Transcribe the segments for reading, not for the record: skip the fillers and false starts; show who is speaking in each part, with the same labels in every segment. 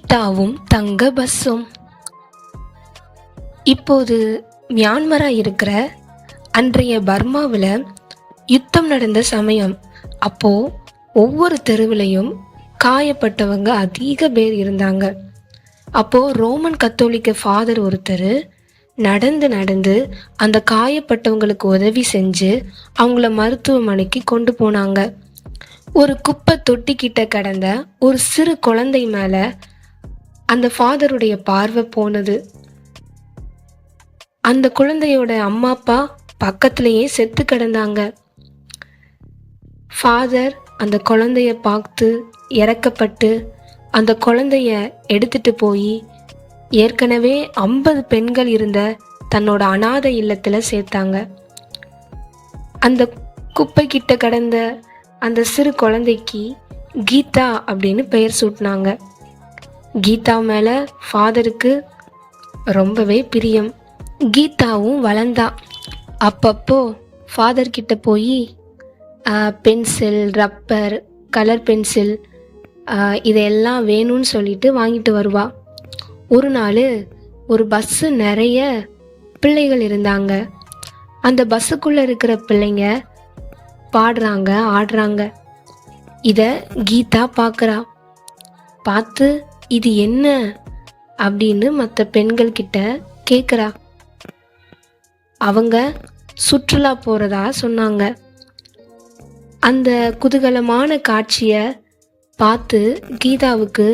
Speaker 1: கீதாவும் தங்க பஸ்ஸும். இப்போது மியான்மரா இருக்கிற அன்றைய பர்மாவில் யுத்தம் நடந்த சமயம். அப்போ ஒவ்வொரு தெருவிலையும் காயப்பட்டவங்க அதிக பேர் இருந்தாங்க. அப்போ ரோமன் கத்தோலிக்க ஃபாதர் ஒருத்தர் நடந்து நடந்து அந்த காயப்பட்டவங்களுக்கு உதவி செஞ்சு அவங்கள மருத்துவமனைக்கு கொண்டு போனாங்க. ஒரு குப்பை தொட்டிக்கிட்ட கடந்த ஒரு சிறு குழந்தை மேல அந்த ஃபாதருடைய பார்வை போனது. அந்த குழந்தையோட அம்மா அப்பா பக்கத்திலேயே செத்து கிடந்தாங்க. ஃபாதர் அந்த குழந்தைய பார்த்து இறக்கப்பட்டு அந்த குழந்தைய எடுத்துட்டு போய் ஏற்கனவே 50 பெண்கள் இருந்த தன்னோட அனாதை இல்லத்துல சேர்த்தாங்க. அந்த குப்பை கிட்ட கடந்த அந்த சிறு குழந்தைக்கு கீதா அப்படின்னு பெயர் சூட்டினாங்க. கீதா மேல ஃபாதருக்கு ரொம்பவே பிரியம். கீதாவும் வளர்ந்தா. அப்பப்போ ஃபாதர் கிட்ட போய் பென்சில், ரப்பர், கலர் பென்சில் இதெல்லாம் வேணும்னு சொல்லிட்டு வாங்கிட்டு வருவா. ஒரு நாள் ஒரு பஸ்ஸு நிறைய பிள்ளைகள் இருந்தாங்க. அந்த பஸ்ஸுக்குள்ளே இருக்கிற பிள்ளைங்க பாடுறாங்க, ஆடுறாங்க. இதை கீதா பார்க்குறா. பார்த்து இது என்ன அப்படின்னு மற்ற பெண்கள் கிட்ட கேட்குறா. அவங்க சுற்றுலா போகிறதா சொன்னாங்க. அந்த குதூகலமான காட்சியை பார்த்து கீதாவுக்கு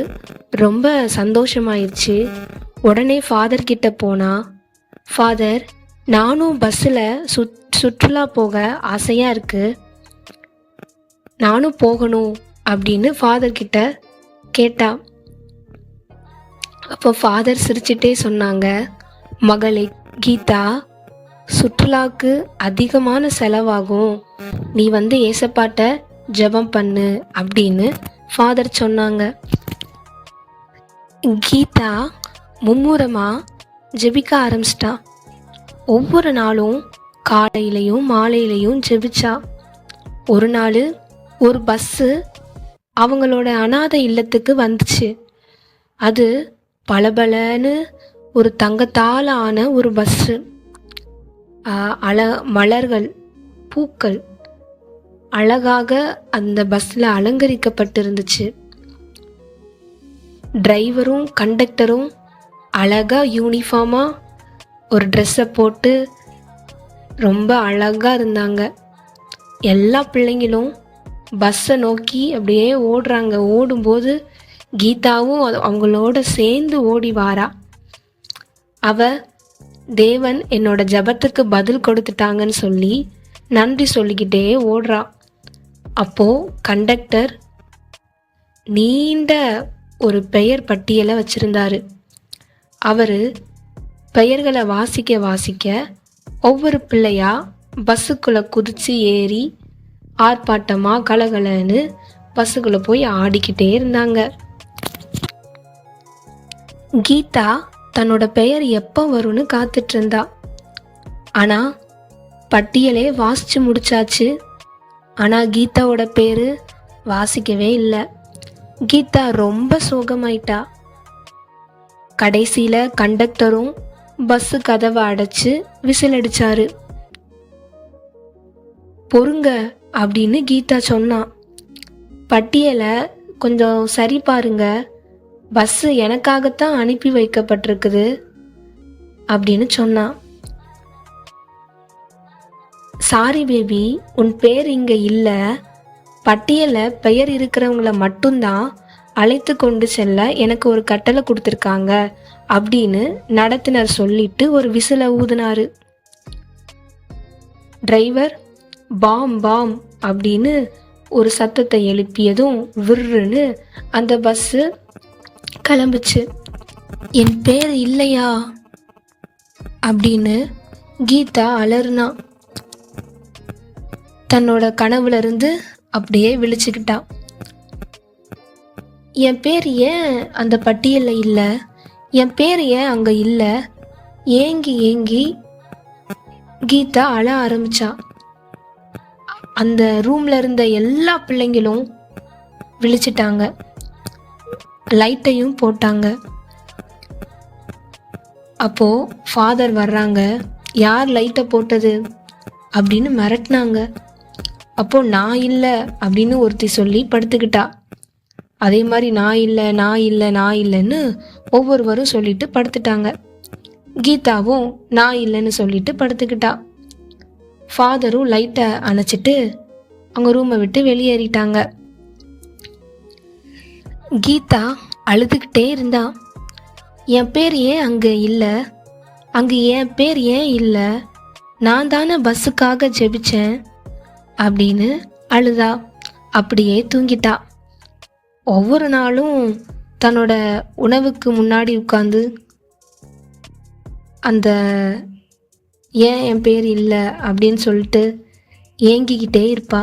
Speaker 1: ரொம்ப சந்தோஷமாயிருச்சு. உடனே ஃபாதர் கிட்ட போனா, ஃபாதர், நானும் பஸ்ஸில் சுற்றுலா போக ஆசையாக இருக்கு, நானும் போகணும் அப்படின்னு ஃபாதர் கிட்ட கேட்டா. அப்போ ஃபாதர் சிரிச்சிட்டே சொன்னாங்க, மகளே கீதா, சுற்றுலாவுக்கு அதிகமான செலவாகும், நீ ஏசப்பாட்ட ஜெபம் பண்ணு அப்படின்னு ஃபாதர் சொன்னாங்க. கீதா மும்முரமா ஜெபிக்க ஆரம்பிச்சிட்டா. ஒவ்வொரு நாளும் காலையிலையும் மாலையிலையும் ஜெபிச்சா. ஒரு நாள் ஒரு பஸ்ஸு அவங்களோட அனாதை இல்லத்துக்கு வந்துச்சு. அது பளபளன்னு ஒரு தங்கத்தால் ஆன ஒரு பஸ்ஸு. மலர்கள், பூக்கள் அழகாக அந்த பஸ்ஸில் அலங்கரிக்கப்பட்டிருந்துச்சு. டிரைவரும் கண்டக்டரும் அழகாக யூனிஃபார்மாக ஒரு ட்ரெஸ்ஸை போட்டு ரொம்ப அழகாக இருந்தாங்க. எல்லா பிள்ளைங்களும் பஸ்ஸை நோக்கி அப்படியே ஓடுறாங்க. ஓடும்போது கீதாவும் அவங்களோட சேர்ந்து ஓடி வாரா. அவ தேவன் என்னோட ஜபத்துக்கு பதில் கொடுத்துட்டாங்கன்னு சொல்லி நன்றி சொல்லிக்கிட்டே ஓடுறா. அப்போ கண்டக்டர் நீண்ட ஒரு பெயர் பட்டியலை வச்சிருந்தாரு. அவரு பெயர்களை வாசிக்க வாசிக்க ஒவ்வொரு பிள்ளையா பஸ்ஸுக்குள்ள குதிச்சு ஏறி ஆர்ப்பாட்டமா கலகலன்னு பஸ்ஸுக்குள்ள போய் ஆடிக்கிட்டே இருந்தாங்க. கீதா தன்னோட பெயர் எப்போ வரும்னு காத்துட்டு இருந்தா. ஆனா பட்டியலே வாசிச்சு முடிச்சாச்சு. ஆனா கீதாவோட பேரு வாசிக்கவே இல்லை. கீதா ரொம்ப சோகமாயிட்டா. கடைசியில கண்டக்டரும் பஸ்ஸு கதவை அடைச்சு விசில் அடிச்சாரு. பொறுங்க அப்படின்னு கீதா சொன்னான். பட்டியலை கொஞ்சம் சரி பாருங்க, பஸ்ஸு எனக்காகத்தான் அனுப்பி வைக்கப்பட்டிருக்குது அப்படின்னு சொன்னான். சாரி பேபி, உன் பேர் இங்கே இல்லை, பட்டியலில் பெயர் இருக்கிறவங்கள மட்டும்தான் அழைத்து கொண்டு செல்ல எனக்கு ஒரு கட்டளை கொடுத்துருக்காங்க அப்படின்னு நடத்துனர் சொல்லிட்டு ஒரு விசிலை ஊதினாரு. டிரைவர் பாம் பாம் அப்படின்னு ஒரு சத்தத்தை எழுப்பியதும் விருன்னு அந்த பஸ்ஸு கிளம்புச்சு. என் பேர் இல்லையா அப்படின்னு கீதா அலர்னா. தன்னோட கனவுல இருந்து அப்படியே விழிச்சுக்கிட்டா. என் பேர் ஏன் அந்த பட்டியலில் இல்லை, என் பேர் ஏன் அங்கே இல்லை, ஏங்கி ஏங்கி கீதா அழ ஆரம்பிச்சா. அந்த ரூம்ல இருந்த எல்லா பிள்ளைங்களும் விழிச்சிட்டாங்க. லைட்டையும் போட்டாங்க. அப்போது ஃபாதர் வர்றாங்க. யார் லைட்டை போட்டது அப்படின்னு மிரட்டினாங்க. அப்போது நான் இல்லை அப்படின்னு ஒருத்தி சொல்லி படுத்துக்கிட்டா. அதே மாதிரி நான் இல்லை நான் இல்லை நான் இல்லைன்னு ஒவ்வொருவரும் சொல்லிட்டு படுத்துட்டாங்க. கீதாவும் நான் இல்லைன்னு சொல்லிட்டு படுத்துக்கிட்டா. ஃபாதரும் லைட்டை அணைச்சிட்டு அவங்க ரூமை விட்டு வெளியேறிட்டாங்க. கீதா அழுதுகிட்டே இருந்தா. என் பேர் ஏன் அங்கே இல்லை, அங்கே என் பேர் ஏன் இல்லை, நான் தானே பஸ்ஸுக்காக ஜெபிச்சேன் அப்படின்னு அழுதா. அப்படியே தூங்கிட்டா. ஒவ்வொரு நாளும் தன்னோட உணவுக்கு முன்னாடி உட்காந்து அந்த ஏன் என் பேர் இல்லை அப்படின்னு சொல்லிட்டு ஏங்கிக்கிட்டே இருப்பா.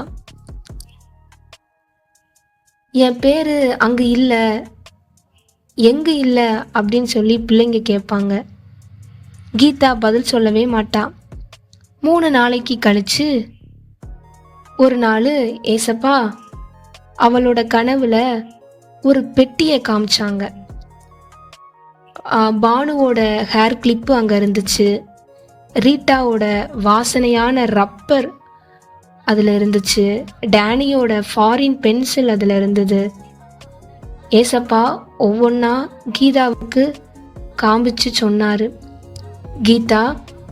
Speaker 1: என் பேர் அங்கே இல்லை, எங்கே இல்லை அப்படின்னு சொல்லி பிள்ளைங்க கேட்பாங்க. கீதா பதில் சொல்லவே மாட்டா. 3 நாளைக்கு கழிச்சு ஒரு நாள் ஏசப்பா அவளோட கனவுல ஒரு பெட்டியை காமிச்சாங்க. பானுவோட ஹேர் கிளிப்பு அங்கே இருந்துச்சு. ரீட்டாவோட வாசனையான ரப்பர் அதில் இருந்துச்சு. டேனியோட ஃபாரின் பென்சில் அதில் இருந்தது. ஏசப்பா ஒவ்வொன்றா கீதாவுக்கு காமிச்சு சொன்னார். கீதா,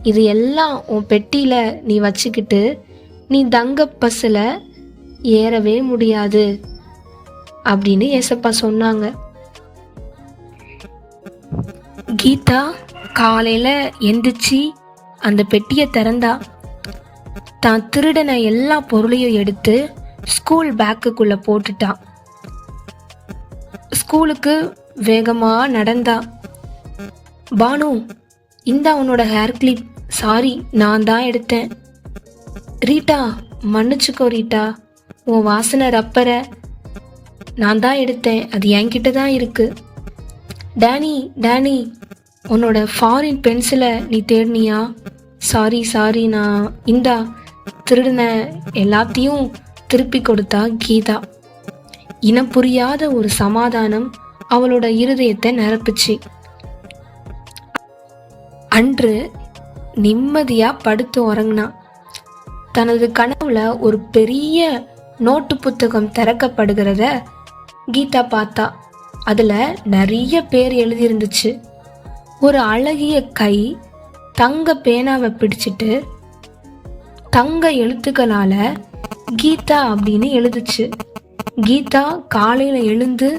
Speaker 1: இது எல்லாம் உன் பெட்டியில் நீ வச்சுக்கிட்டு நீ தங்க பஸ்ஸில் ஏறவே முடியாது அப்படின்னு ஏசப்பா சொன்னாங்க. கீதா காலையில் எந்திரிச்சு அந்த பெட்டியை திறந்தா. தான் திருடன எல்லா பொருளையும் எடுத்து ஸ்கூல் பேக்குக்குள்ளே போட்டுட்டா. ஸ்கூலுக்கு வேகமாக நடந்தா. பானு, இந்தா உன்னோட ஹேர் கிளிப், சாரி நான் தான் எடுத்தேன். ரீட்டா, மன்னிச்சுக்கோ ரீட்டா, உன் வாசனை ரப்பரை நான் தான் எடுத்தேன், அது என்கிட்ட தான் இருக்கு. டேனி டேனி, உன்னோட ஃபாரின் பென்சிலை நீ தேடினியா? சாரி சாரி, நான் இந்தா திருடின எல்லாத்தையும் திருப்பி கொடுத்தா கீதா. இனம் புரியாத ஒரு சமாதானம் அவளோட இருதயத்தை நிரப்புச்சு. அன்று நிம்மதியா படுத்து உறங்கினா. தனது கனவுல ஒரு பெரிய நோட்டு புத்தகம் திறக்கப்படுகிறத கீதா பார்த்தா. அதுல நிறைய பேர் எழுதியிருந்துச்சு. ஒரு அழகிய கை தங்க பேனாவை பிடிச்சிட்டு தங்க எழுத்துக்களால கீதா அப்படின்னு எழுதுச்சு. கீதா காலையில எழுந்து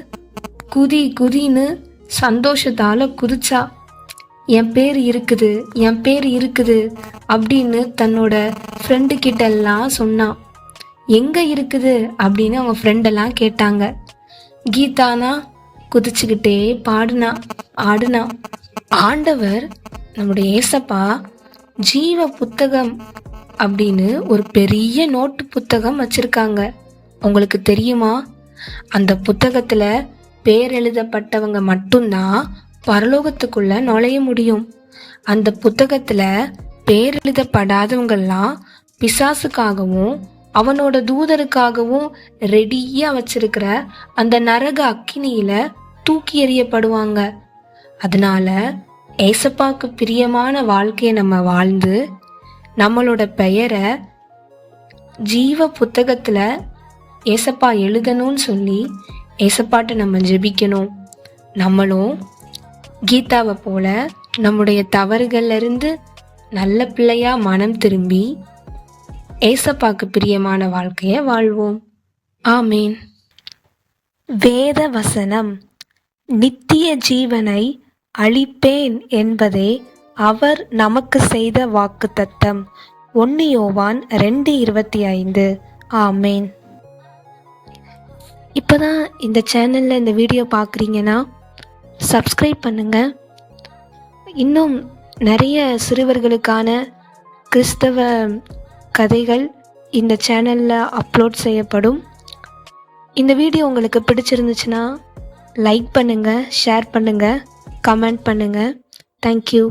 Speaker 1: குதி குதின்னு சந்தோஷத்தால குதிச்சா. என் பேர் இருக்குது, என் பேர் இருக்குது அப்படின்னு தன்னோட ஃப்ரெண்டு கிட்ட எல்லாம் சொன்னான். எங்க இருக்குது அப்படின்னு அவங்க ஃப்ரெண்டெல்லாம் கேட்டாங்க. கீதானா குதிச்சுக்கிட்டே பாடுனா ஆடுனா. ஆண்டவர் நம்முடைய ஏசப்பா ஜீவ புத்தகம் அப்படின்னு ஒரு பெரிய நோட்டு புத்தகம் வச்சிருக்காங்க. உங்களுக்கு தெரியுமா? அந்த புத்தகத்துல பேர் எழுதப்பட்டவங்க மட்டும்தான் பரலோகத்துக்குள்ள நுழைய முடியும். அந்த புத்தகத்துல பேர் எழுதப்படாதவங்கெல்லாம் பிசாசுக்காகவும் அவனோட தூதருக்காகவும் ரெடியா வச்சிருக்கிற அந்த நரக அக்கினியில தூக்கி எறியப்படுவாங்க. அதனால ஏசப்பாக்கு பிரியமான வாழ்க்கையை நம்ம வாழ்ந்து நம்மளோட பெயரை ஜீவ புத்தகத்துல ஏசப்பா எழுதணும்னு சொல்லி ஏசப்பாட்ட நம்ம ஜெபிக்கணும். நம்மளும் கீதாவை போல நம்முடைய தவறுகள்ல இருந்து நல்ல பிள்ளையா மனம் திரும்பி ஏசப்பாக்கு பிரியமான வாழ்க்கையை வாழ்வோம். ஆமீன். வேத வசனம். நித்திய ஜீவனை அளிப்பேன் என்பதே அவர் நமக்கு செய்த வாக்குத்தத்தம். 1 யோவான் 2:25. ஆமீன். இப்போதான் இந்த சேனலில் இந்த வீடியோ பார்க்குறீங்கன்னா சப்ஸ்கிரைப் பண்ணுங்கள். இன்னும் நிறைய சிறுவர்களுக்கான கிறிஸ்தவ கதைகள் இந்த சேனலில் அப்லோட் செய்யப்படும். இந்த வீடியோ உங்களுக்கு பிடிச்சிருந்துச்சுன்னா லைக் பண்ணுங்கள், ஷேர் பண்ணுங்கள், கமெண்ட் பண்ணுங்கள். தேங்க்யூ.